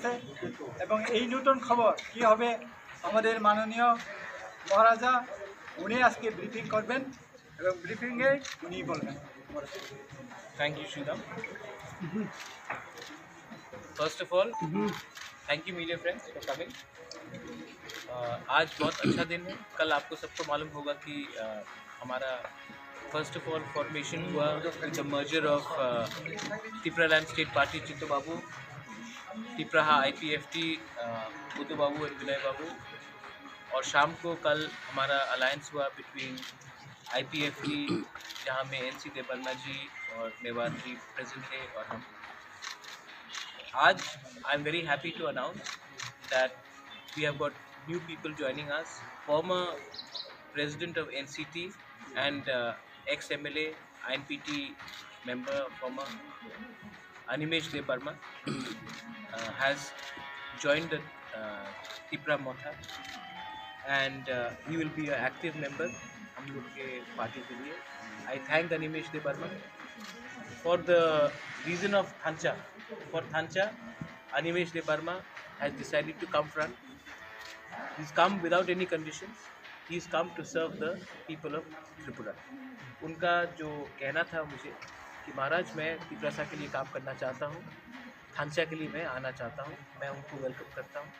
আছে এবং এই নতুন খবর কি হবে আমাদের মাননীয় মহারাজা উনি আজকে ব্রিফিং করবেন এবং ব্রিফিংয়ে উনি বলবেন। Thank you Shriram. First of all thank you media friends for coming. आज बहुत अच्छा दिन है। कल आपको सबको मालूम होगा कि हमारा फर्स्ट ऑफ ऑल फॉर्मेशन हुआ with the merger of Tipraland state party Chitto babu, Tipraha IPFT Buddhu बाबू और विनय बाबू। और शाम को कल हमारा अलायंस हुआ बिटवीन IPFT जहाँ में NC देवर्मा जी और मेवाड़ जी प्रेजेंट थे और हम। आज I am very happy to announce that we have got new people joining us. Former president of NCT and ex-MLA INPT member former Animesh Debarma has joined the Tipra Motha and he will be an active member हम लोग के party के लिए। I thank Animesh Debarma for the reason of Thancha. For Thancha, Animesh Debarma has decided to come front. He's come without any conditions. He's come to serve the people of Tripura. उनका जो कहना था मुझे कि महाराज मैं तिपरासा के लिए काम करना चाहता हूँ, थांचा के लिए मैं आना चाहता हूँ, मैं उनको वेलकम करता हूँ।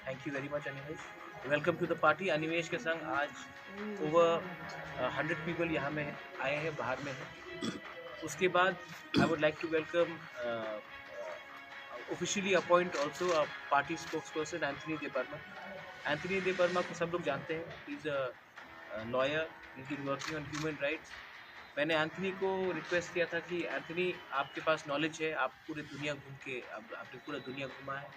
Thank you very much Animesh. Welcome to the party. Animesh के संग आज ओवर 100 पीपल यहाँ में आए हैं, बाहर में हैं। उसके बाद I would like to welcome officially appoint also a party spokesperson Anthony Debbarma. Anthony Debbarma को सब लोग जानते हैं, he is a lawyer, he is working on human rights. मैंने एंथनी को रिक्वेस्ट किया था कि एंथनी आपके पास नॉलेज है, आप पूरी दुनिया घूम के आपने पूरा दुनिया घुमा है,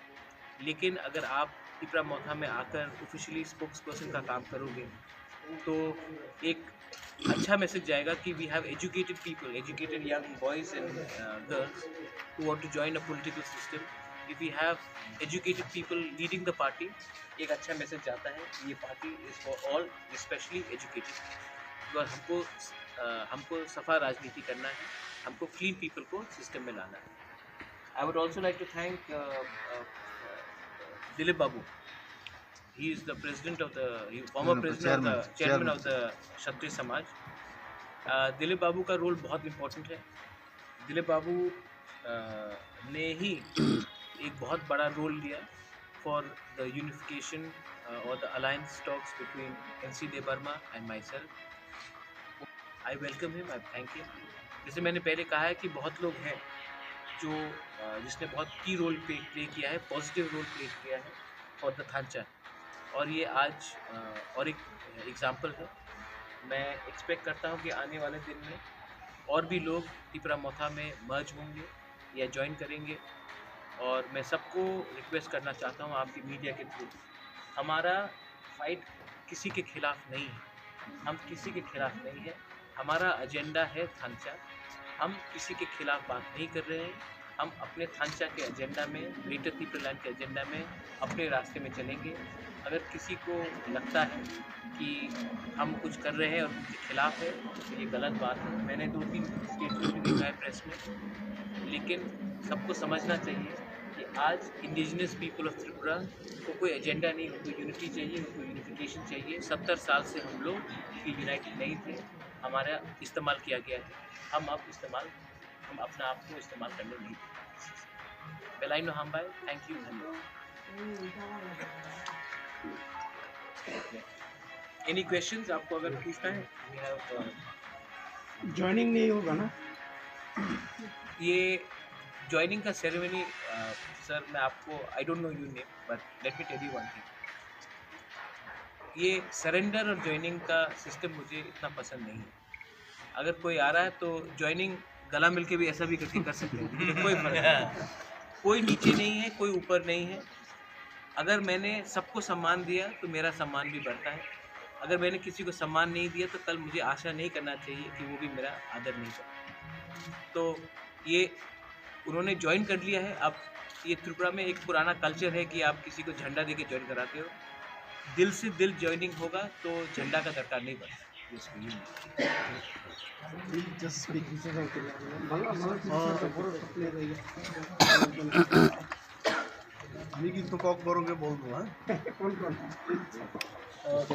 लेकिन अगर आप तिपरा मोथा में आकर ऑफिशियली स्पोक्स पर्सन का काम करोगे तो एक अच्छा मैसेज जाएगा कि we have educated people, educated young boys and girls who want to join a political system. If we have educated people leading the party, एक अच्छा मैसेज जाता है ये party is for all specially educated. Because हमको सफ़ा राजनीति करना है, हमको क्लीन पीपल को सिस्टम में लाना है। I would also like to thank Dilip Babu. He is the president of the former president of the chairman of the क्षत्रिय समाज। दिलीप बाबू का रोल बहुत इम्पोर्टेंट है। दिलीप बाबू ने ही एक बहुत बड़ा रोल लिया फॉर द यूनिफिकेशन और the alliance talks between NC Debbarma and my self. I welcome him, I thank him. जैसे मैंने पहले कहा है कि बहुत लोग हैं जो जिसने बहुत की रोल प्ले किया है, पॉजिटिव रोल प्ले किया है फॉर द थांचा, और ये आज और एक एग्ज़ाम्पल है। मैं एक्सपेक्ट करता हूँ कि आने वाले दिन में और भी लोग तिपरा मोथा में मर्ज होंगे या ज्वाइन करेंगे। और मैं सबको रिक्वेस्ट करना चाहता हूँ आपकी मीडिया के थ्रू, हमारा फाइट किसी के खिलाफ नहीं है, हम किसी के खिलाफ नहीं है, हमारा एजेंडा है थांचा। हम किसी के खिलाफ बात नहीं कर रहे हैं, हम अपने थांचा के एजेंडा में, ग्रेटर तिपरालैंड के एजेंडा में अपने रास्ते में चलेंगे। अगर किसी को लगता है कि हम कुछ कर रहे हैं और उनके खिलाफ है तो ये गलत बात है। मैंने 2-3 स्टेटमेंट भी देखा है प्रेस में, लेकिन सबको समझना चाहिए कि आज इंडिजिनस पीपल ऑफ त्रिपुरा को कोई एजेंडा नहीं, उनको यूनिटी चाहिए, उनको यूनिफिकेशन चाहिए। 70 साल से हम लोग यूनाइटेड नहीं थे, हमारा इस्तेमाल किया गया है। हम अपना आप को इस्तेमाल करने नहीं देते। बेलाई नो हम भाई, थैंक यू। एनी क्वेश्चंस आपको अगर पूछना है? ज्वाइनिंग नहीं होगा ना ये ज्वाइनिंग का सेरेमनी सर, मैं आपको I don't know your name but let me tell you one thing. ये सरेंडर और ज्वाइनिंग का सिस्टम मुझे इतना पसंद नहीं है। अगर कोई आ रहा है तो ज्वाइनिंग गला मिल के भी ऐसा भी करके कर सकते हैं, तो कोई फर्क नहीं। कोई नीचे नहीं है, कोई ऊपर नहीं है। अगर मैंने सबको सम्मान दिया तो मेरा सम्मान भी बढ़ता है। अगर मैंने किसी को सम्मान नहीं दिया तो कल मुझे आशा नहीं करना चाहिए कि वो भी मेरा आदर नहीं करता। तो ये उन्होंने ज्वाइन कर लिया है। अब ये त्रिपुरा में एक पुराना कल्चर है कि आप किसी को झंडा दे के ज्वाइन कराते हो। दिल से दिल ज्वाइनिंग होगा तो झंडा का दरकार नहीं पड़ता। আমি কিন্তু কক বরকে বলবো হ্যাঁ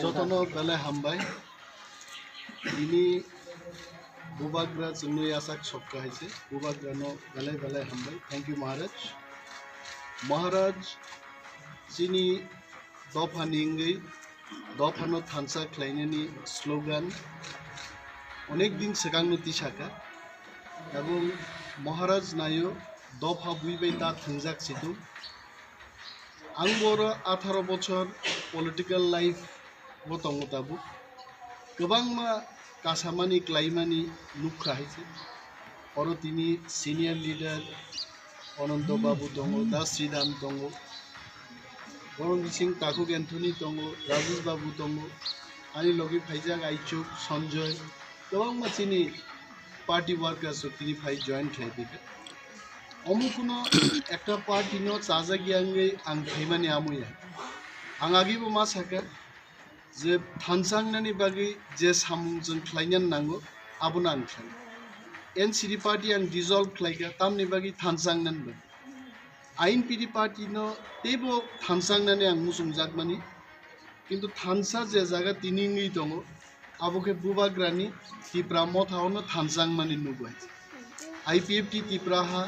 যতন বেলায় হামবাই তিনি বুবাগ্রা जोंनो यासाक सबका है बुबाग्रानो बेलाय बेलाय हामबाय थैंक यू महाराज जिनि दफानिंगै दफानो थानसा ख्लायनायनि स्लोगान अनेक दिन सिगांनो तिसाका এবং महाराज नायो दफा बुइबाय दा थंजाक सिदु आं बर 18 बছর पलिटिकल लाइफ बतंग दाबु गोबां मा कासामानि क्लाइमानि नुखा है और तिनी सिनियर लीडर अनंत बाबू दङ दा श्रीराम दङ बरंगी सिंह ताकुक एंथनी दङ राजेश बाबू दङ आनी लगे फाइजाक आइचुक संजय गोबां मानसिनि पार्टी वर्कर्स तिनी फाइ जॉइन खालामदों अमुकुनो एकटा पार्टीनो चाजागियांगै आं फैमानि आमुया आं आगिबो मा साका जे थानसांनानि बागै जे सामुंजों ख्लायनान नांगौ आबुना आं ख्लाय एनसीडी पार्टी आं डिजल्व ख्लायगा तामनि बागै थानसांनान बो आइन पीडी पार्टीनो तेबो थानसांनानि आं मुसुंजाक मानि किन्तु थानसा जे जागा तिनिङै दङ आबोके बुबाग्रानि तिप्रा मथावनो थानसां मानि नुबाय आईपीएफटी तिप्राहा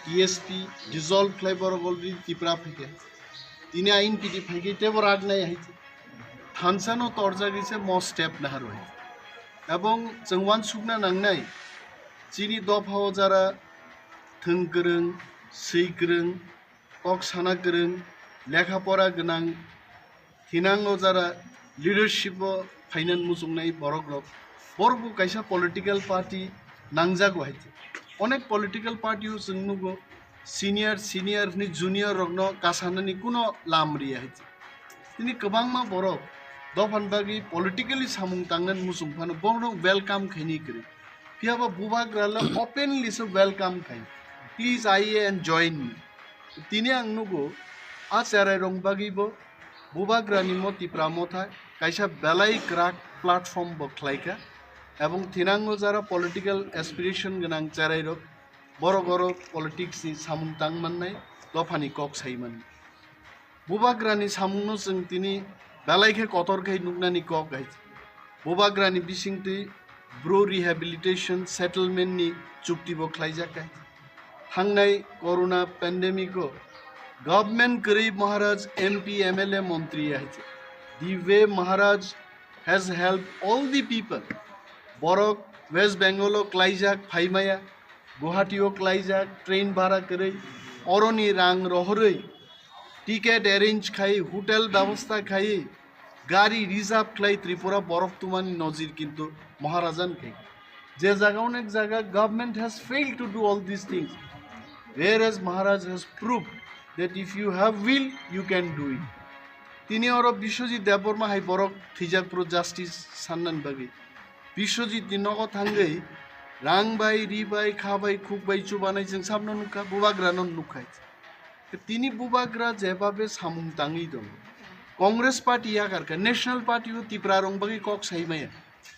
टीएसपी डिजल्व ख्लायबर अलरेडी तिप्रा फैगे तिनी आइन पीडी फैगे तेबो रागनाय है थानसानो तर्जागिसे म स्टेप नाहार है एवं जोंवान सुगना नांनाय जिनि दफाव जारा थोंगोरों सैगोरों कक साना गोरों लेखा परा गोनां थिनांगो जारा लीडरशिप फाइनान मुसुंनाय बरग्रब बरबो कायसा पलिटिकल पार्टी नांजागो है अनेक पलिटिकल पार्टी जों नुगो सीनियर नि जूनियर रगनो कासानानि कुनो लामरिया है तिनि गोबां मा बरब दफान बागै पलिटिकली सामुं तांगन मुसुंफानो बरनो वेलकाम खैनि करी फियाबा बुबाग्राला ओपनली से वेलकाम खाई प्लीज आइए एंड जॉइन मी तिनि आं नुगो आ चेराय रंग बागैबो बुबाग्रानि मति प्रामथा कायसा बेलाय क्राक प्लेटफॉर्म बख्लायका एवं थिनांगो जारा पलिटिकल एस्पिरेशन गोनां चेराय रग बर पलिटिक्स नि सामुं तांग माननाय दफानि कक साइमोन बुबाग्रानि सामुंनो जों तिनि बेलायखे कतरखै नुगनानि कक गाय बुबाग्रानि बिसिंति ब्रो रिहेबिलिटेशन सेटलमेंट नि चुक्ति बख्लायजाका थांनाय कोरोना पेंडेमिक गवर्नमेंट गरीब महाराज एमपी एमएलए मंत्री है the way Maharaj has help all the people Barak West Bengal क्लाइजाक फाइमाया गुवाहाटीओ क्लाइजाक ट्रेन भाड़ा करे अरनि रांग रहरै टिकेट एरेंज खाई होटेल व्यवस्था खाई गाड़ी रिजर्व खाई त्रिपुरा बरफ तुमानी नजीर किंतु महाराजान खाई जे जगह अनेक जगह government has failed to do all this things whereas Maharaj has proved that if you have will you can do it तिनी और विश्वजित देवबर्मा हाई बरक थैजाकप्रो जस्टिस साननान बागै विश्वजित दिनगो थांगै रां बाय रि बाय खाबाय खुबाय चुबानाय जों साबनो नुखा बुबाग्रानो नुखाय तिनी बुबाग्रा जेबाबे सामुं ताङै दं कांग्रेस पार्टी याकार का नेशनल पार्टी हो तिप्रा रंग बागै कक साइमाया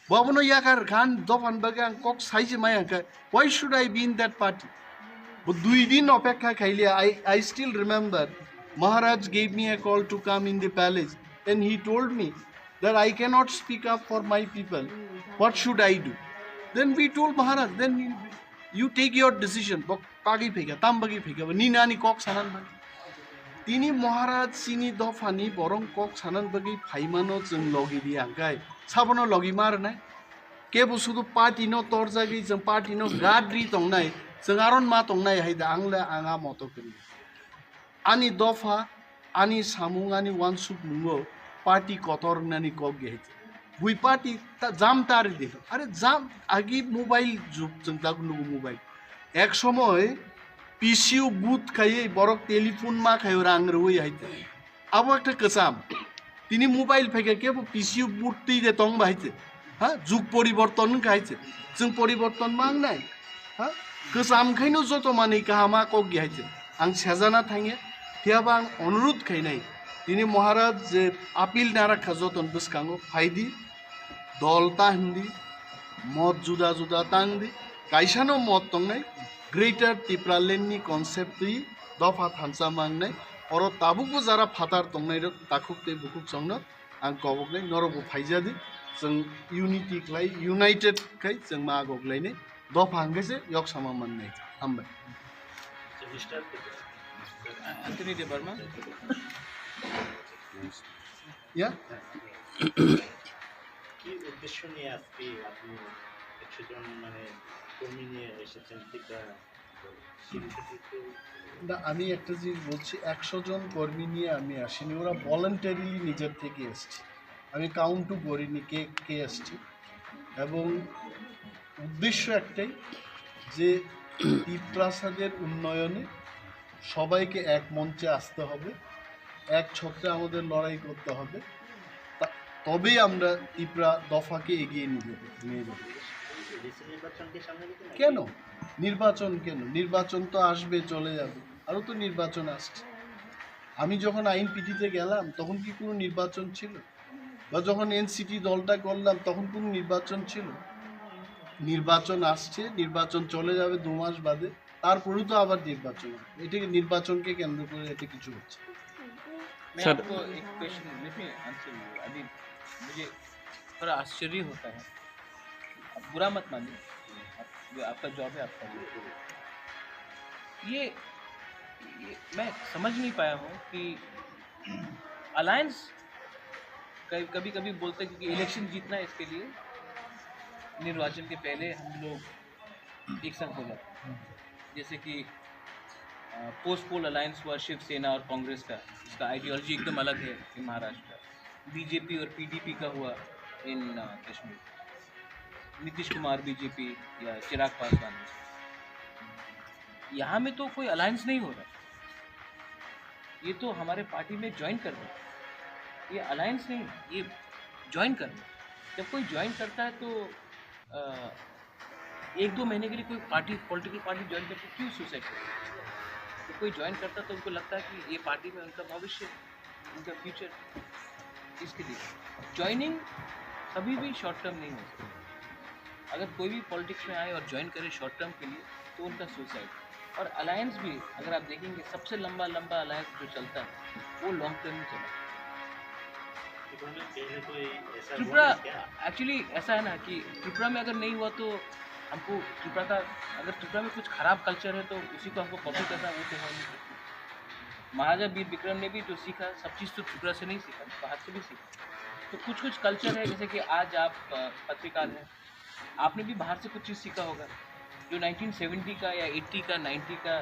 बाबनो याकार खान दफान बागै आं कक साइजे माया का why should I be in that party but 2 दिन अपेक्षा खाइले I still remember Maharaj gave me a call to come in the palace and he told me that I cannot speak up for my people what should I do then we told Maharaj then you take your decision Pagi फेगा ताम बागी फेगा नि नानी कक सानान बागी तिनी महाराज सिनी दफानी बरं कक सानान बागी फाइमानो जों लगिरि आंगाय साबनो लगी मारनाय केबो सुदु पार्टी नो तर्जागि जों पार्टी नो गाद्रि तंनाय जों आरन मा तंनाय हायदा आंला आंगा मतो करि आनी दफा आनी सामुं आनी वानसुक नुंगो पार्टी कतर नानी कक गे बुई पार्टी जाम तार दे अरे जाम आगि मोबाइल जुग जों दाग नुगो मोबाइल एक समय पीसीयू बूथ खाई बरक टेलीफोन मा खायो रां रवै हाइते अब एक कसाम तिनी मोबाइल फेके के पीसीयू बूथ ती दे तंग बाइते हा जुग परिवर्तन खाइते जों परिवर्तन मांगनाय हा कसाम खाइनो जतो माने कामा कक गिहाइते आं सेजाना थाङे थियाबा आं अनुरोध खाइनाय तिनी महाराज जे आपिल नारा खजतन बसकांगो फाइदी दलता हिंदी मत जुदा जुदा तांगदी काइसानो मत तंगनाय ग्रेटर तिप्रालेंडनि कन्सेप्ट दफा थानसा मांगनाय oro tabuku jara phatar tongnai rok takuk tei bukuk chongno ang koboklai norobo phaijadi जों unity klai united kai जों ma goklaini dofa hangese yok sama mannai hambai Anthony De Burma. ya কি উদ্দেশ্য নিয়ে আজকে আপনি 100 জন মানে কর্মী নিয়ে এসেছেন টিকা না আমি একটা জিনিস বলছি 100 জন কর্মী নিয়ে আমি আসিনি ওরা ভলান্টারিলি নিজের থেকে এসেছে আমি কাউন্টও করিনি কে কে এসেছে এবং উদ্দেশ্য একটাই যে টিপ্রাসাদের উন্নয়নে সবাইকে এক মঞ্চে আসতে হবে এক ছত্রে আমাদের লড়াই করতে হবে তবেই আমরা ত্রিপুরা দফাকে এগিয়ে নিয়ে যাব নির্বাচনকে সামনে রেখে কেন নির্বাচন তো আসবে চলে যাবে আরও তো নির্বাচন আসছে আমি যখন আইন পিটিতে গেলাম তখন কি কোনো নির্বাচন ছিল বা যখন এনসিটি দলটা করলাম তখন কোনো নির্বাচন ছিল নির্বাচন আসছে নির্বাচন চলে যাবে 2 মাস বাদে তারপরেও তো আবার নির্বাচন এটাকে নির্বাচনকে কেন্দ্র করে এটা কিছু হচ্ছে मैं आपको एक question let me answer you अभी मुझे थोड़ा आश्चर्य होता है आप बुरा मत मानिए आपका जॉब है आपका ये मैं समझ नहीं पाया हूँ कि अलायंस कभी कभी बोलते हैं क्योंकि इलेक्शन जीतना है इसके लिए निर्वाचन के पहले हम लोग एक साथ हो जाते हैं जैसे कि पोस्ट पोल अलायंस हुआ शिवसेना और कांग्रेस का इसका आइडियोलॉजी एकदम अलग है इन महाराष्ट्र बीजेपी और पीडीपी का हुआ इन कश्मीर नीतीश कुमार बीजेपी या चिराग पासवान यहाँ में तो कोई अलायंस नहीं हो रहा ये तो हमारे पार्टी में ज्वाइन कर रहे ये अलायंस नहीं ये ज्वाइन कर रहे जब कोई ज्वाइन करता है तो 1-2 महीने के लिए कोई पार्टी पॉलिटिकल पार्टी ज्वाइन करके क्यों सुसाइड करती तो कोई ज्वाइन करता तो उनको लगता है कि ये पार्टी में उनका भविष्य उनका फ्यूचर इसके लिए ज्वाइनिंग कभी भी शॉर्ट टर्म नहीं हो सकती अगर कोई भी पॉलिटिक्स में आए और ज्वाइन करे शॉर्ट टर्म के लिए तो उनका सुसाइड और अलायंस भी अगर आप देखेंगे सबसे लंबा अलायंस जो चलता है वो लॉन्ग टर्म में चला त्रिपुरा एक्चुअली ऐसा है ना कि त्रिपुरा में अगर नहीं हुआ तो हमको त्रिपुरा का अगर त्रिपुरा में कुछ खराब कल्चर है तो उसी को हमको कॉपी करना वो तो हो नहीं सकती महाराजा वीर विक्रम ने भी जो सीखा सब चीज़ तो त्रिपुरा से नहीं सीखा बाहर से भी सीखा तो कुछ कल्चर है जैसे कि आज आप पत्रकार हैं आपने भी बाहर से कुछ चीज़ सीखा होगा जो 1970 का या 80 का 90 का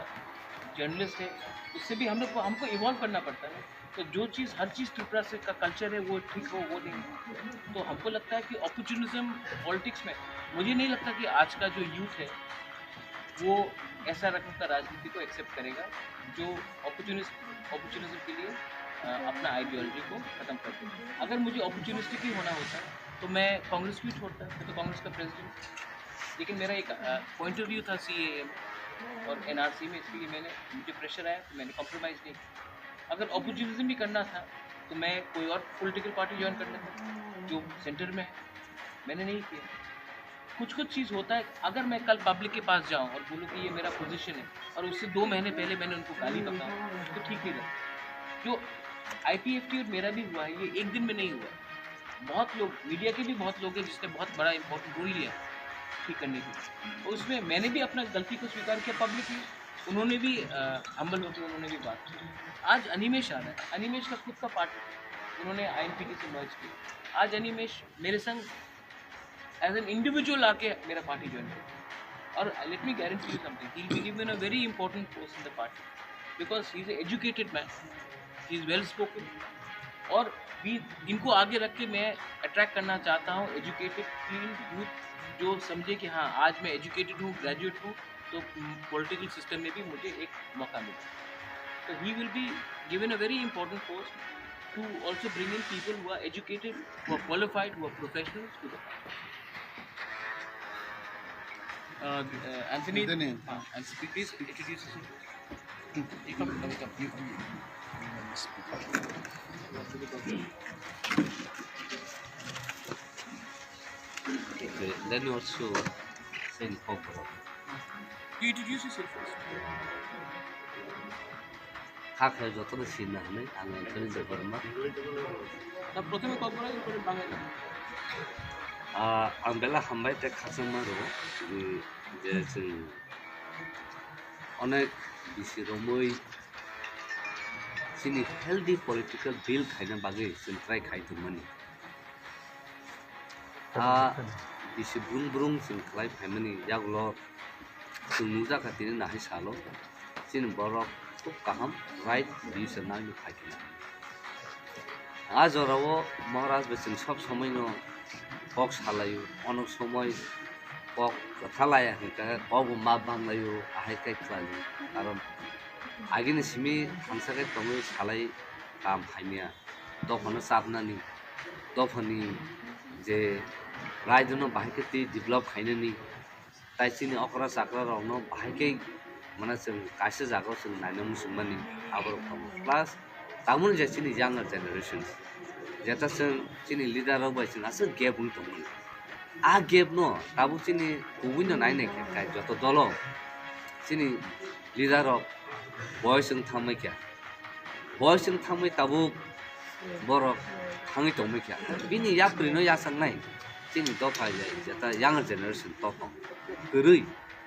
जर्नलिस्ट है उससे भी हमको इवॉल्व करना पड़ता है तो जो चीज़ हर चीज़ त्रिपुरा से का कल्चर है वो ठीक हो वो नहीं तो हमको लगता है कि अपॉर्चुनिज्म पॉलिटिक्स में मुझे नहीं लगता कि आज का जो यूथ है वो ऐसा रकम का राजनीति को एक्सेप्ट करेगा जो अपॉर्चुनिज्म के लिए अपना आइडियोलॉजी को ख़त्म कर दे अगर मुझे अपॉर्चुनिस्टिक ही होना होता तो मैं कांग्रेस क्यों छोड़ता मैं तो कांग्रेस का प्रेसिडेंट लेकिन मेरा एक पॉइंट ऑफ व्यू था CAA और NRC में इसलिए मुझे प्रेशर आया तो मैंने कॉम्प्रोमाइज़ नहीं अगर अपॉर्चुनिज्म भी करना था तो मैं कोई और पॉलिटिकल पार्टी ज्वाइन कर लेता जो सेंटर में है मैंने नहीं किया कुछ चीज़ होता है अगर मैं कल पब्लिक के पास जाऊं और बोलूं कि ये मेरा पोजीशन है और उससे 2 महीने पहले मैंने उनको गाली बकाऊं तो ठीक नहीं लगता जो IPFT और मेरा भी हुआ है ये एक दिन में नहीं हुआ बहुत लोग मीडिया के भी बहुत लोग हैं जिसने बहुत बड़ा इंपॉर्टेंट रोल लिया ठीक करने के लिए और उसमें मैंने भी अपना गलती को स्वीकार किया पब्लिकली उन्होंने भी हम्बल होकर उन्होंने भी बात की आज अनिमेश आ रहा है अनिमेश का खुद का पार्टी उन्होंने INPT से मर्ज किया आज अनिमेश मेरे संग एज एन इंडिविजुअल आके मेरा पार्टी ज्वाइन किया और let me guarantee you something he will give in a very important post in the party because he is a educated man he is well spoken और भी जिनको आगे रख के मैं अट्रैक्ट करना चाहता हूँ एजुकेटेड क्लीन यूथ जो समझे कि हाँ आज मैं एजुकेटेड हूँ ग्रेजुएट हूँ तो पॉलिटिकल सिस्टम में भी मुझे एक मौका मिला तो he will be given a very important post to also bring in people who are educated who are qualified who are professionals to the Anthony, and please introduce yourself. You come. Okay, then also send forward. You introduce yourself first. খাখায় যত scene হানে आङो धनन्जय वर्मा दा प्रथमे कल्पना করে বাঙালি आं बेला हामबाय ते खाजों मारो जे जों अनेक बिसिरमै जोंनि हेल्दी पलिटिकल बिल खायनो बागै जों ट्राइ खायदोंमोन बिसि ब्रुं ब्रुं जों खालाय फायमानि यागल' जों नुजाखाथिनो नाहाय साल' जों बर' खुब गाहाम राइट डिसिसन नायनो फायदों आजराव महाराज जों सब समयनो पक सालायो अनेक समय पक थालाया पक मा बांलायो आहायखाय खालायो कारण आगिनि सिमी हांसाखाय तङै सालाय काम फायनिया दफानो साबनानि दफानि जे रायजोनो बाहायके ती डेभलप खायनोनि ताइसिनि अकरा साकरा रावनो बाहायके माने जों गासै जागाव जों नायनो मुसुमानि आबर प्लास तामुन जेसिनि younger generations जेता जों चिनि लिडार बाय जों आसो गेप दंमोन आ गेप न ताबु चिनि गुबुन नायनाय खाय जत दल चिनि लिडार बयसजों थांबायखिया बयसजों थांबाय ताबु बर' थाङै दंबायखिया बिनि याप्रिनो यासांनाय चिनि दफा जाय जेता younger generation दफा गोरै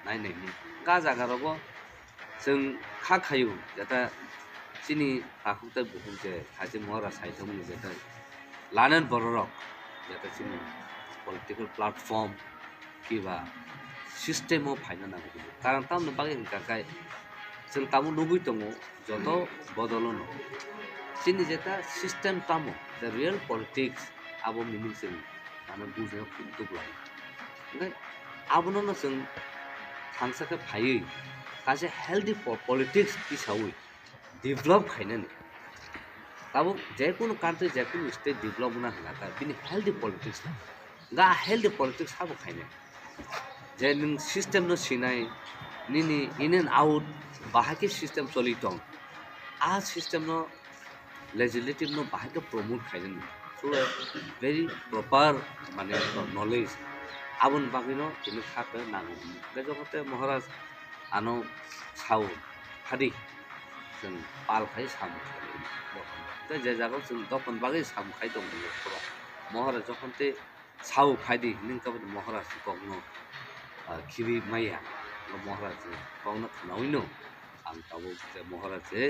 नायनायनि गा जागारावबो जों खाखायो जेता चिनि हाखुता बुहुम जे हाजे महरा साइथमनि जेता लानन बररक जेता चिनि पलिटिकल प्लेटफॉर्म किबा सिस्टेम फायना नांगौ कारण तामनो बागै गाय जों तामु नुगै दङ जत बदल न चिनि जेता सिस्टेम तामु द रियल पलिटिक्स आबो मिनिं जों माने बुझायाव दुबलाय ओमफ्राय आबोनो जों हांसाखौ फायै कासे हेल्दी पलिटिक्स हिसाबै डेभलप खायनानै ताबो जेकुनु कान्ट्री जेकुनु स्टेट डेभलप ना होना बिनि हेल्दी पलिटिक्स गा हेल्दी पलिटिक्स हाबो खायनाय जे नों सिस्टेम न सिनाय निनि इन एंड आउट बाहाके सिस्टेम चलि दं आ सिस्टेम न लेजिस्लेटिव न बाहाके प्रमोट खायनानै थ्रु वेरी प्रपार माने नलेज आबुन बागैनो बिनो खाखो नांगौ बे जगते महाराज आनो साव हादि जों पालखाय सामखाय तो जे जागाव जों दफन बागै सामखाय दं महाराज जखनते साव खायदि नों कबन महाराज गगनो खिरि माया महाराज गगनो थानावैनो आं ताबो जे महाराज जे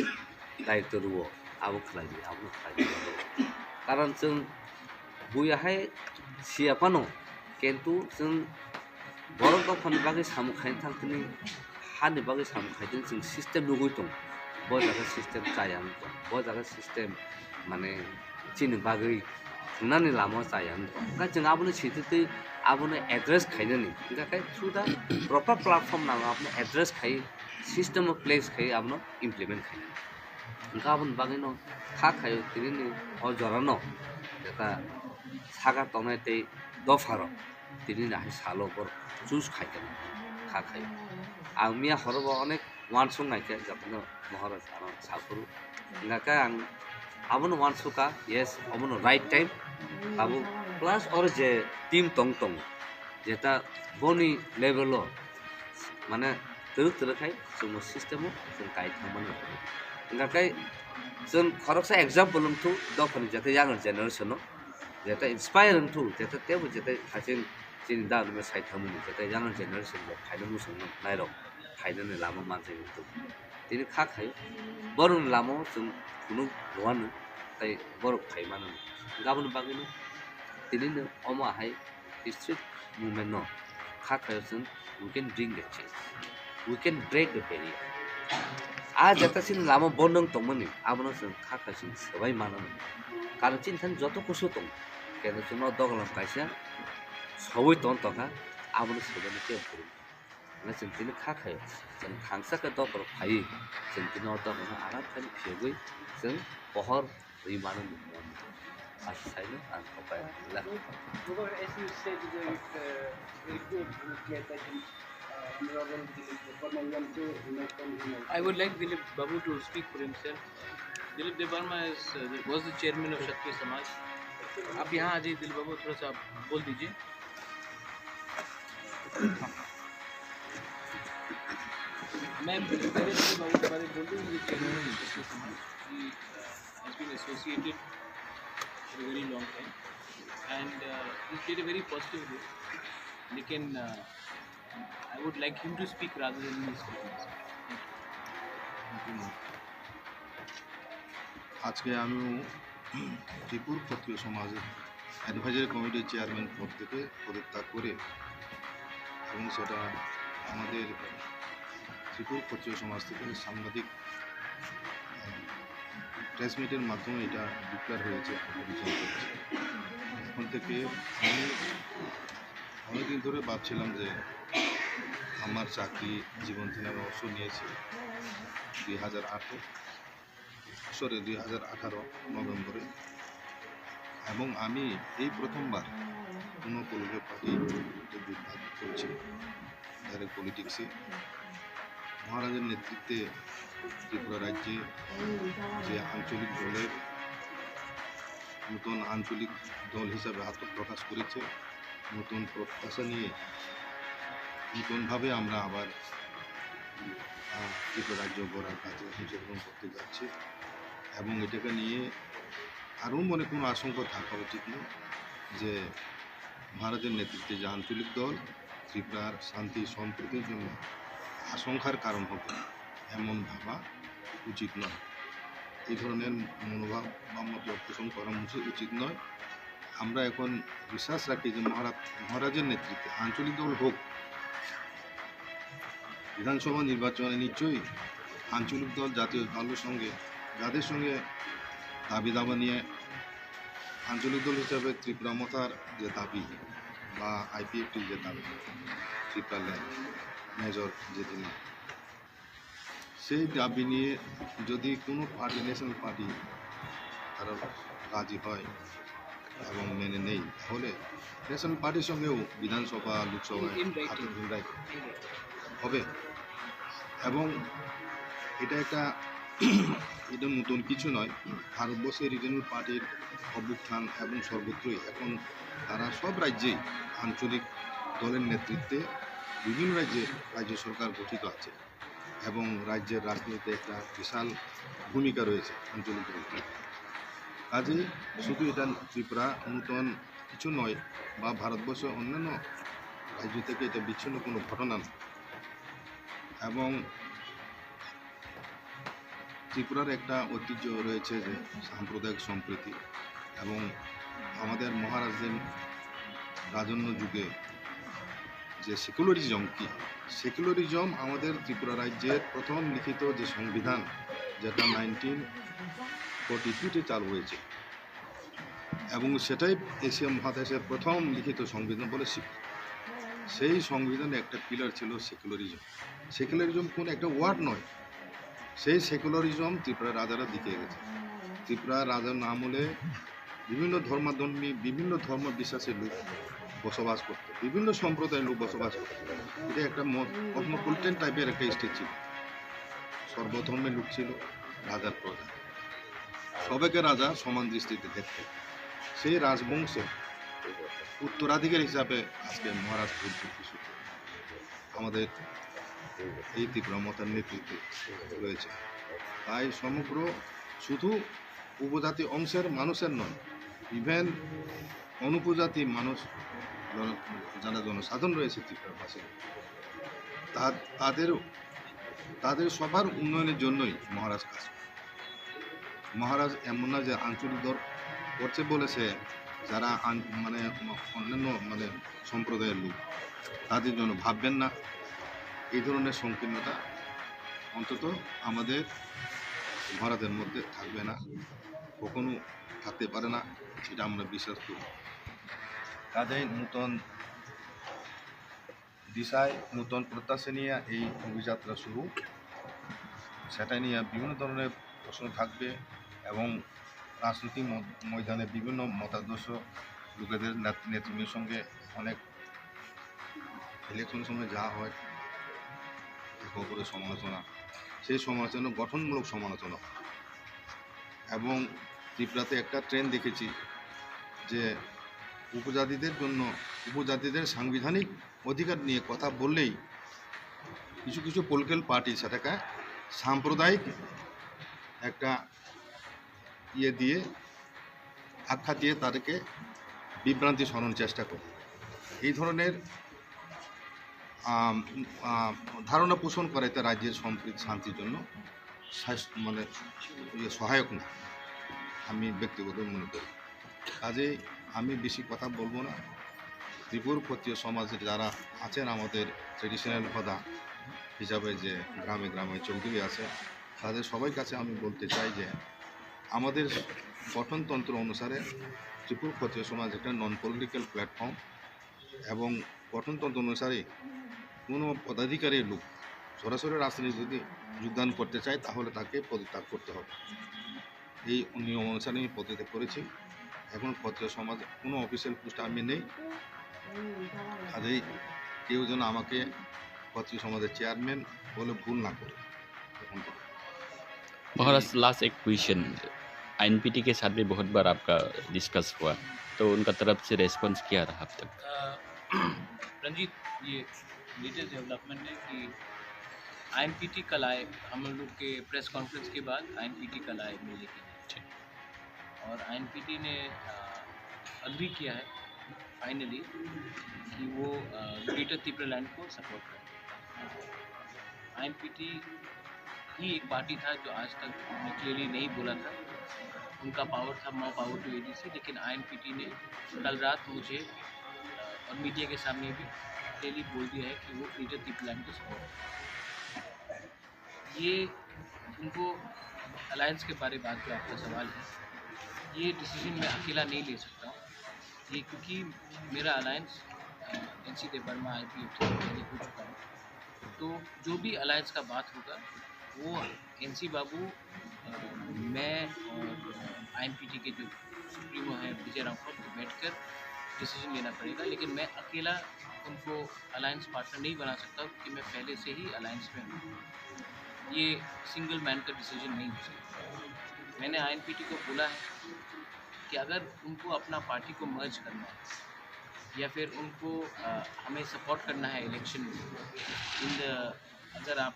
दायित्व रुओ आबो खालायदि आबो खालायदि कारण जों बुयाहाय सियापानो किन्तु जों बर' दफानि बागै सामखायनो थांखिनि हानि बागै सामखायदों जों सिस्टेम नुगै दं बजागा सिस्टेम जायानो दं बजागा सिस्टेम माने चिनि बागै थांनानै लामा जायानो दं ओंखाय जों आबोनो सिथोथै आबोनो एड्रेस खायनोनि ओंखाय थ्रु दा प्रपार प्लेटफर्म नाङो आबोनो एड्रेस खायो सिस्टेम अफ प्लेस खायो आबोनो इमप्लिमेन्ट खायो ओंखाय आबोनो बागैनो खा खायो तिनि अजरानो जेता सागा तनाय तै दफारो तिनि नाहाय सालो बर चुज खायगोन खा खायो आं मिया हरबो अनेक वान सं नायखे जाबनो महाराज आरो साफुर ओंखाय आं आबोनो वान सुका यस आबोनो राइट टाइम ताबु प्लास और जे टीम तंग तंग जेता बनि लेवल माने तरक तरखाय जों सिस्टेम जों गाइड खालामनो ओंखाय जों खरकसा एग्जांपल थु दफनि जेता younger generation जेता इंस्पायर थु जेता तेबो जेता खासिन चिनि दा नुमे साइथामुनि जेता younger generation फायनो मुसुनो नायरो फायनो लामा मानसै थु तिनि खा खायो बरन लामा जों कुनु नवानो ताइ बर फायमानो गाबोन बागैनो तिनिनो अमाहाय स्ट्रीट मूवमेंट न खा खायो जों we can bring the change we can break the barrier आ जेतासिन लामा बन्दं तंमोनि आबोनो जों खा खासिन सबाय मानो कारण चिन्थान जतो कुसु दं केनो जों दगलाम कायसा सबै तन तका आबोनो सबायनो के बुरु ना जों तिनि खा खायो जों हांसाखौ दगर फायो जों तिनि दगर आराम खालि फिगै जों बहर रिमानो आसायनो आं खबाय ला As you said, very good that Honorable Dilip to I would like Dilip Babu to speak for himself. Dilip Devarma was the chairman of Kshatriya Samaj. आप यहाँ आ जाइए दिलीप बाबू थोड़ा सा बोल दीजिए मैं पहले दिलीप बाबू के बारे में बोल दूँ ये चेयरमैन शक्ति समाज ही has been associated for a very long time and he played a very positive role. लेकिन I would like him to speak rather than me speaking. আজকে আমিও ত্রিপুর ক্ষত্রিয় সমাজের অ্যাডভাইজারি কমিটির চেয়ারম্যান পদ থেকে পদত্যাগ করে এবং সেটা আমাদের ত্রিপুর ক্ষত্রিয় সমাজ থেকে সাংবাদিক প্রেস মিটের মাধ্যমে এটা ডিক্লেয়ার হয়েছে অভিযান করেছে। এখন থেকে আমি অনেকদিন ধরে ভাবছিলাম যে আমার চাকরি জীবন থেকে আমি অবসর নিয়েছি 2018 নভেম্বরে, এবং আমি এই প্রথমবার কোনো পলিটিক্যাল পার্টিতে যোগদান করছি ডাইরেক্ট পলিটিক্সে। মহারাজের নেতৃত্বে ত্রিপুরা রাজ্যে যে আঞ্চলিক দলের নতুন আঞ্চলিক দল হিসাবে আত্মপ্রকাশ করেছে, নতুন প্রত্যাশা নিয়ে নতুনভাবে আমরা আবার ত্রিপুরা রাজ্য গড়ার কাজে অংশগ্রহণ করতে যাচ্ছি, এবং এটাকে নিয়ে আরও মনে কোনো আশঙ্কা থাকা উচিত নয় যে ভারতের নেতৃত্বে যে আঞ্চলিক দল ত্রিপুরার শান্তি সম্প্রীতির জন্য আশঙ্কার কারণ হবে এমন ভাবা উচিত নয়। এই ধরনের মনোভাব বা মত পোষণ করা উচিত নয়। আমরা এখন বিশ্বাস রাখি যে মহারাজের নেতৃত্বে আঞ্চলিক দল হোক, বিধানসভা নির্বাচনে নিশ্চয়ই আঞ্চলিক দল জাতীয় দলের সঙ্গে যাদের সঙ্গে দাবি দাবা নিয়ে আঞ্চলিক দল হিসাবে ত্রিপুরা মতার যে দাবি বা আইপিএফটির যে দাবি ত্রিপুরা ল্যান্ড মেজর যে তিনি, সেই দাবি নিয়ে যদি কোনো পার্টি ন্যাশনাল পার্টি তারা রাজি হয় এবং মেনে নেই, তাহলে ন্যাশনাল পার্টির সঙ্গেও বিধানসভা লোকসভায় হবে। এবং এটা এটা নতুন কিছু নয়। ভারতবর্ষের রিজনাল পার্টির অভ্যুত্থান এবং সর্বত্রই এখন তারা সব রাজ্যেই আঞ্চলিক দলের নেতৃত্বে বিভিন্ন রাজ্য সরকার গঠিত আছে এবং রাজ্যের রাজনীতিতে একটা বিশাল ভূমিকা রয়েছে আঞ্চলিক দলের। কাজেই শুধু এটা ত্রিপুরা নূতন কিছু নয় বা ভারতবর্ষের অন্যান্য রাজ্য থেকে এটা বিচ্ছিন্ন কোনো ঘটনা নয়। এবং ত্রিপুরার একটা ঐতিহ্য রয়েছে যে সাম্প্রদায়িক সম্প্রীতি, এবং আমাদের মহারাজের রাজন্য যুগে যে সেকুলারিজম কি, সেকুলারিজম আমাদের ত্রিপুরা রাজ্যের প্রথম লিখিত যে সংবিধান, যেটা 1942-তে চালু হয়েছে, এবং সেটাই এশিয়া মহাদেশের প্রথম লিখিত সংবিধান বলে স্বীকৃত। সেই সংবিধানে একটা পিলার ছিল সেকুলারিজম। সেকুলারিজম কোন একটা ওয়ার্ড নয়, সেই সেকুলারিজম ত্রিপুরা রাজারা দিকে গেছে। ত্রিপুরা রাজার আমলে বিভিন্ন ধর্মাধর্মী বিভিন্ন ধর্ম বিশ্বাসের লোক বসবাস করতো, বিভিন্ন সম্প্রদায়ের লোক বসবাস করতো। এটা একটা কসমোপলিটেন টাইপের একটা স্টেট ছিল, সর্বধর্মের লোক ছিল, রাজার প্রজা, সবাইকে রাজা সমান দৃষ্টিতে দেখতে। সেই রাজবংশের উত্তরাধিকার হিসাবে আজকে মহারাজ আমাদের এই ত্রিপুরা মতার নেতৃত্বে রয়েছে। তাই সমগ্র শুধু উপজাতি অংশের মানুষের নয়, ইভেন অনুপজাতি মানুষ যারা জনসাধারণ রয়েছে ত্রিপুরার পাশে, তাদের সবার উন্নয়নের জন্যই মহারাজ কাজ করে। মহারাজ এমন না যে আঞ্চলিক দল করছে বলেছে যারা অন্যান্য সম্প্রদায়ের লোক তাদের জন্য ভাববেন না, এই ধরনের সংকীর্ণতা অন্তত আমাদের মহারাজের মধ্যে থাকবে না, কখনো থাকতে পারে না, সেটা আমরা বিশ্বাস করি। কাজেই নূতন দিশায় নূতন প্রত্যাশা নিয়ে এই অভিযাত্রা শুরু, সেটা নিয়ে বিভিন্ন ধরনের প্রশ্ন থাকবে এবং রাজনৈতিক ময়দানে বিভিন্ন মতাদর্শ লোকেদের নেতৃত্বের সঙ্গে অনেক ইলেকশনের সময় যা হয় খবরের সমালোচনা, সেই সমালোচনা গঠনমূলক সমালোচনা। এবং ত্রিপুরাতে একটা ট্রেন্ড দেখেছি যে উপজাতিদের সাংবিধানিক অধিকার নিয়ে কথা বললেই কিছু কিছু পলিটিক্যাল পার্টি সেটাকে সাম্প্রদায়িক একটা ইয়ে দিয়ে আখ্যা দিয়ে তাদেরকে বিভ্রান্তি সরানোর চেষ্টা করে। এই ধরনের ধারণা পোষণ করে তা রাজ্যের সম্প্রীতি শান্তির জন্য মানে সহায়ক না, আমি ব্যক্তিগত মনে করি। কাজেই আমি বেশি কথা বলবো না। ত্রিপুর ক্ষত্রিয় সমাজের যারা আছেন, আমাদের ট্রেডিশনাল প্রধান হিসাবে যে গ্রামে গ্রামে চৌধুরী আছে, তাদের সবাই কাছে আমি বলতে চাই যে আমাদের গঠনতন্ত্র অনুসারে ত্রিপুর ক্ষত্রিয় সমাজ একটা নন পলিটিক্যাল প্ল্যাটফর্ম, এবং গঠনতন্ত্র অনুসারে কোনো পদাধিকারী লোক সরাসরি রাজনীতি যদি যোগদান করতে চায় তাহলে তাকে পদত্যাগ করতে হবে। এই নিয়ম অনুসারে আমি পদত্যাগ করেছি। এখন ক্ষত্রিয় সমাজ কোনো অফিসিয়াল পোস্টে আমি নেই। কাজেই কেউ যেন আমাকে ক্ষত্রিয় সমাজের চেয়ারম্যান বলে ভুল না করে। এখন महाराज लास्ट एक क्वेश्चन, आईएनपीटी के साथ भी बहुत बार आपका डिस्कस हुआ, तो उनका तरफ से रेस्पॉन्स क्या रहा अब तक? रंजीत, ये लेटेस्ट डेवलपमेंट है कि आईएनपीटी कल आए, हम लोग के प्रेस कॉन्फ्रेंस के बाद आईएनपीटी कल आए मिलने के लिए, और आईएनपीटी ने अग्री किया है फाइनली कि वो ग्रेटर त्रिपुरा लैंड को सपोर्ट करें। आईएनपीटी ही एक पार्टी था जो आज तक क्लियरली नहीं बोला था, उनका पावर था मोर पावर टू एडीसी, लेकिन आईएनपीटी ने कल रात मुझे और मीडिया के सामने भी क्लियरली बोल दिया है कि वो ग्रेटर त्रिपुरा लैंड को सपोर्ट करें। ये उनको अलायंस के बारे बात जो आपका सवाल है, ये डिसीजन मैं अकेला नहीं ले सकता हूँ, ये क्योंकि मेरा अलायंस एनसी देव वर्मा IPF से पहले हो चुका है। तो जो भी अलायंस का बात होगा वो एनसी बाबू, मैं और आईएनपीटी के जो सुप्रीमो हैं विजय रामपुर को बैठकर डिसीजन लेना पड़ेगा, लेकिन मैं अकेला उनको अलायंस पार्टनर नहीं बना सकता क्योंकि मैं पहले से ही अलायंस में हूँ। ये सिंगल मैन का डिसीजन नहीं हो सकता। मैंने आईएनपीटी को बोला है कि अगर उनको अपना पार्टी को मर्ज करना है या फिर उनको हमें सपोर्ट करना है इलेक्शन में, अगर आप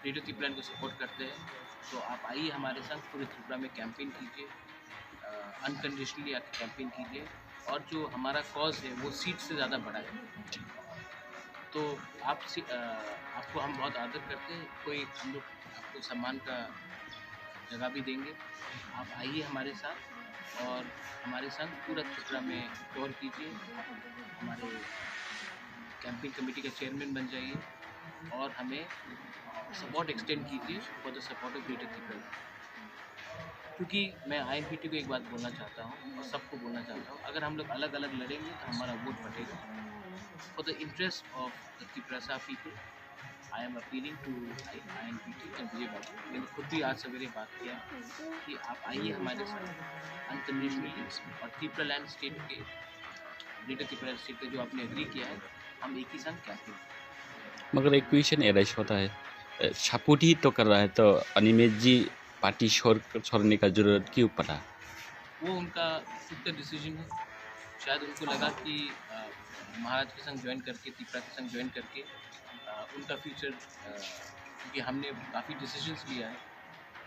ग्रेटर त्रिपुरा को सपोर्ट करते हैं तो आप आइए हमारे साथ पूरे त्रिपुरा में कैंपेन कीजिए, अनकंडीशनली आके कैंपेन कीजिए, और जो हमारा कॉज है वो सीट से ज़्यादा बड़ा है। तो आपको हम बहुत आदर करते हैं, कोई हम लोग आपको सम्मान का जगह भी देंगे। आप आइए हमारे साथ और हमारे साथ पूरा त्रिपुरा में टूर कीजिए, हमारे कैंपेन कमेटी का चेयरमैन बन जाइए और हमें सपोर्ट एक्सटेंड कीजिए for the support of greater Tripura. क्योंकि मैं आईएनपीटी को एक बात बोलना चाहता हूँ और सबको बोलना चाहता हूँ, अगर हम लोग अलग अलग लड़ेंगे तो हमारा वोट बटेगा। For the interest of the Tripura people I am appealing to INPT and Vijay babu. मैंने खुद भी आज सवेरे बात किया कि आप आइए हमारे साथ अनकंडीशनली, और त्रिपुरा लैंड स्टेट के ग्रेटर त्रिपुरा स्टेट का जो आपने एग्री किया है, हम एक ही संग कैंपेन। मगर एक क्वेश्चन एराइज होता है, सपोर्ट ही तो कर रहा है, तो अनिमेश जी पार्टी छोड़ने का जरूरत क्यों पड़ा? वो उनका खुद का डिसीजन है। शायद उनको लगा कि महाराज के संग ज्वाइन करके, त्रिपुरा के संग ज्वाइन करके उनका फ्यूचर, क्योंकि हमने काफ़ी डिसीजंस लिया है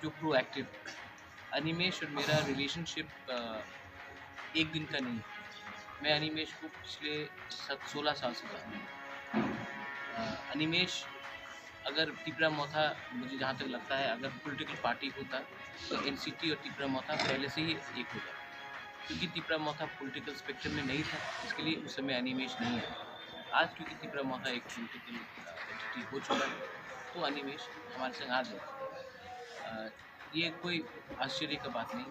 जो प्रोएक्टिव। अनिमेश और मेरा रिलेशनशिप एक दिन का नहीं है। मैं अनिमेश को पिछले 16 साल से जानता हूँ। अनिमेश अगर त्रिपुरा मोथा, मुझे जहाँ तक लगता है, अगर पॉलिटिकल पार्टी होता तो एनसीटी और त्रिपुरा मोथा पहले से ही एक होता, क्योंकि त्रिपुरा मोथा पॉलिटिकल स्पेक्ट्रम में नहीं था, इसके लिए उस समय अनिमेश नहीं है। आज क्योंकि त्रिपुरा मोथा एक पॉलिटिकल एंटिटी हो चुका है तो अनिमेश हमारे संग आ जाए, ये कोई आश्चर्य का बात नहीं।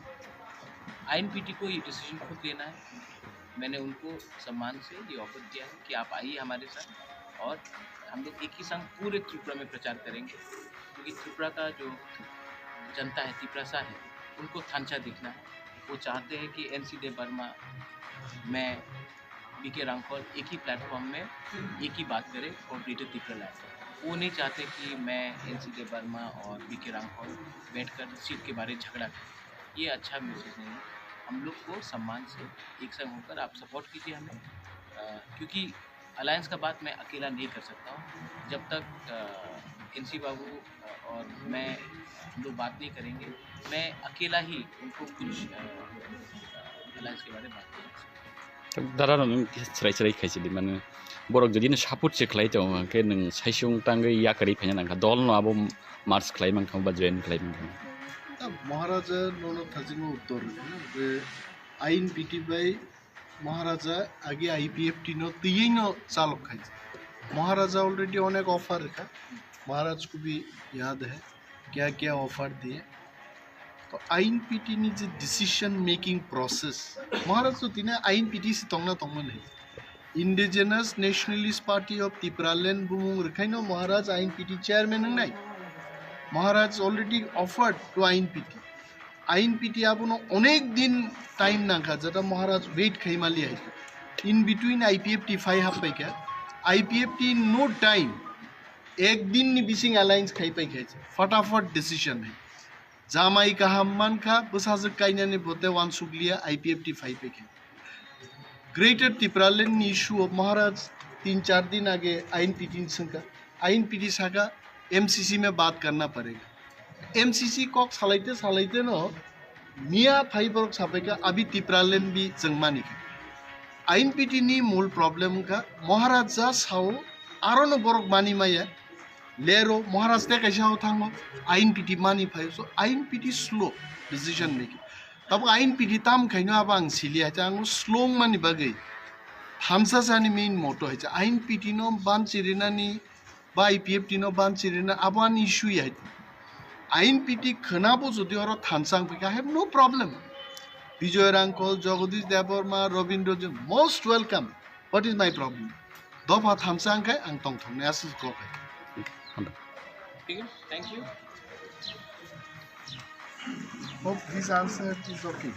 आईएनपीटी को ये डिसीजन खुद लेना है। मैंने उनको सम्मान से ये ऑफर किया है कि आप आइए हमारे साथ और हम लोग एक ही संग पूरे त्रिपुरा में प्रचार करेंगे, क्योंकि त्रिपुरा का जो जनता है, त्रिपुरा है, उनको थांचा दिखना है। वो चाहते हैं कि एनसी देव वर्मा, मैं, बीके रामखोल एक ही प्लेटफॉर्म में एक ही बात करें और ग्रेटर त्रिपुरा लैंड। वो नहीं चाहते कि मैं, एनसी देव वर्मा और बीके रामखोल बैठकर सीट के बारे में झगड़ा करें। ये अच्छा मैसेज नहीं है। हम लोग को सम्मान से एक संग होकर आप सपोर्ट कीजिए हमें, क्योंकि अलायंस का बात मैं अकेला नहीं कर सकता हूँ। जब तक एनसी बाबू और मैं हम लोग बात नहीं करेंगे, मैं अकेला ही उनको कुछ अलायंस के बारे में बात नहीं कर सकता। दादा नों स्राय खायसे माने borok jadi support se khlai tong ke nang saisung tangai ya kari phanya nang dol no abo march khlai mang thang ba join khlai mang মহারাজা নোনো থাজিনো উত্তর যে আইন পিটি বাই মহারাজা আগে আইপিএফটি নো তিই नो चालक खाइছে महाराजा ऑलरेडी अनेक offer रखा महाराज को भी याद है क्या क्या ऑफर दिए तो आइन पीटी नि जे डिसीजन मेकिंग प्रोसेस महाराज तो तिने आइन पीटी से तंगना तंगमन है indigenous nationalist party of Tripuraland बुमुंग रखाइनो महाराज आइन पीटी चेयरमैन नंगनाय Maharaj already offered to INPT आपनो अनेक दिन टाइम नाखा जता महाराज वेट खाइमाली है इन बिटवीन आईपीएफटी 5 हाफ पाइका आईपीएफटी नो टाइम एक दिन नि बिसिंग अलायंस खाइ पाइका फटाफट डिसीजन है जामाई का हममान खा बसाज काइनाने बोते वान सुगलिया आईपीएफटी 5 पाइका greater Tripuraland issue of Maharaj 3-4 दिन आगे आइन पीटी संका आइन पीटी साका एमसीसी में बात करना पड़ेगा एमसीसी कॉक सालाइते नो मिया फाइ बरक सापेका अभी त्रिपुरालैंड भी जंगमानी का आइन पीटी नी मूल प्रॉब्लम का महाराज जा साओ आरोनो बरक मानी माया लेरो महाराज ते कैसा हो थांगो आइन पीटी मानी फाइ सो आइन पीटी स्लो डिसीजन मेकिंग तब आइन पीटी ताम खाइनो अब आं सिलिया चांगो स्लो मानी बगै हामसा सानी मेन मोटो है आइन पीटी नो बान चिरिनानी बा आईपीएफटी नो बान चिरिना आबान इशू है आइन पीटी खनाबो जदि और थानसांग फैका हैव नो प्रॉब्लम विजय रांकल जगदीश देवबर्मा रविंद्र जों most welcome what is my problem दफा थानसांग खाय आं तंग थंगने आसु क्लक ठीक है, thank you. Hope this answer is okay